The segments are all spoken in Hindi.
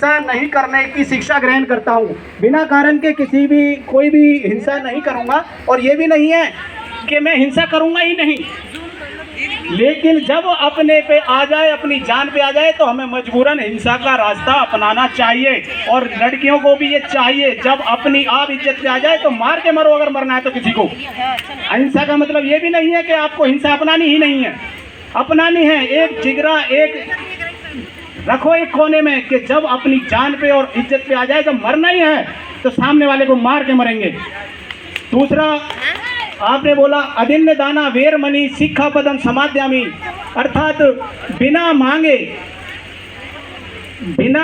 हिंसा नहीं करने की शिक्षा ग्रहण करता हूँ। बिना कारण के कोई भी हिंसा नहीं करूँगा, और ये भी नहीं है कि मैं हिंसा करूँगा ही नहीं, लेकिन जब अपने पे आ जाए, अपनी जान पे आ जाए, तो हमें मजबूरन हिंसा का रास्ता अपनाना चाहिए। और लड़कियों को भी ये चाहिए, जब अपनी आप इज्जत पे आ जाए तो मार के मरो, अगर मरना है तो किसी को। अहिंसा का मतलब ये भी नहीं है कि आपको हिंसा अपनानी ही नहीं है, अपनानी है। एक जिगरा एक रखो एक कोने में कि जब अपनी जान पे और इज्जत पे आ जाए, तो मरना ही है तो सामने वाले को मार के मरेंगे। दूसरा आपने बोला अदिन्य दाना वेर मणि शिक्षा पदम समाध्यामी, अर्थात बिना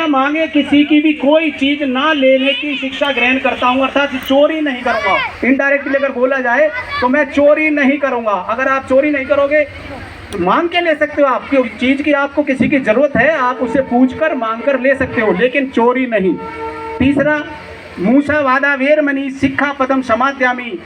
मांगे किसी की भी कोई चीज ना लेने की शिक्षा ग्रहण करता हूँ, अर्थात चोरी नहीं करूँगा। इनडायरेक्टली अगर बोला जाए तो मैं चोरी नहीं करूँगा। अगर आप चोरी नहीं करोगे तो मांग के ले सकते हो, आपकी चीज की आपको किसी की जरूरत है, आप उसे पूछ कर मांग कर ले सकते हो, लेकिन चोरी नहीं। तीसरा मूसा वादा वेर मणि शिक्षा पदम समाध्यामी,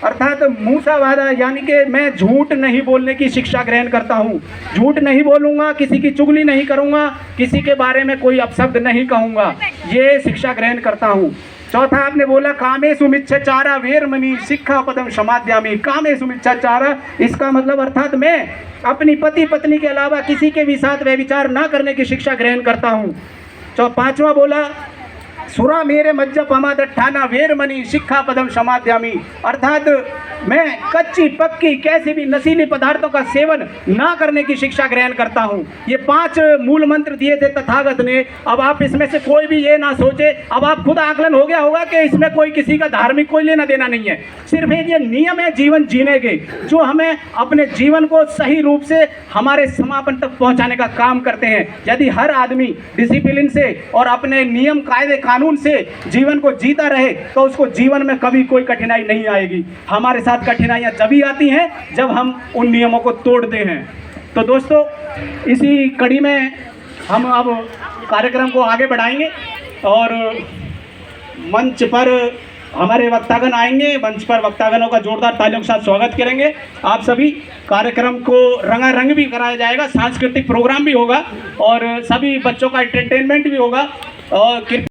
अर्थात मूसा वादा यानी कि मैं झूठ नहीं बोलने की शिक्षा ग्रहण करता हूँ। झूठ नहीं बोलूँगा, किसी की चुगली नहीं करूँगा, किसी के बारे में कोई अपशब्द नहीं कहूँगा, ये शिक्षा ग्रहण करता हूँ। चौथा आपने बोला कामेषु मिच्छाचारा वेर मणि शिक्षा पदम समाध्यामी। कामेषु मिच्छाचारा, इसका मतलब अर्थात मैं अपनी पति पत्नी के अलावा किसी के भी साथ व्यभिचार ना करने की शिक्षा ग्रहण करता हूँ। पांचवा बोला सुरा मेरे मज्जप हमादठाना वेर मणि शिक्षा पदम समाध्यामी, अर्थात मैं कच्ची पक्की कैसी भी नशीली पदार्थों का सेवन ना करने की शिक्षा ग्रहण करता हूँ। ये 5 मूल मंत्र दिए थे तथागत ने। अब आप इसमें से कोई भी ये ना सोचे, अब आप खुद आकलन हो गया होगा कि इसमें कोई किसी का धार्मिक कोई लेना देना नहीं है, सिर्फ एक ये नियम है जीवन जीने के, जो हमें अपने जीवन को सही रूप से हमारे समापन तक पहुँचाने का काम करते हैं। यदि हर आदमी डिसिप्लिन से और अपने नियम कायदे कानून से जीवन को जीता रहे तो उसको जीवन में कभी कोई कठिनाई नहीं आएगी। हमारे साथ कठिनाइयां तभी आती हैं जब हम उन नियमों को तोड़ते हैं। तो दोस्तों, इसी कड़ी में हम अब कार्यक्रम को आगे बढ़ाएंगे और मंच पर हमारे वक्तागण आएंगे। मंच पर वक्तागणों का जोरदार तालियों के साथ स्वागत करेंगे आप सभी। कार्यक्रम को रंगारंग भी कराया जाएगा, सांस्कृतिक प्रोग्राम भी होगा और सभी बच्चों का एंटरटेनमेंट भी होगा। और कृपया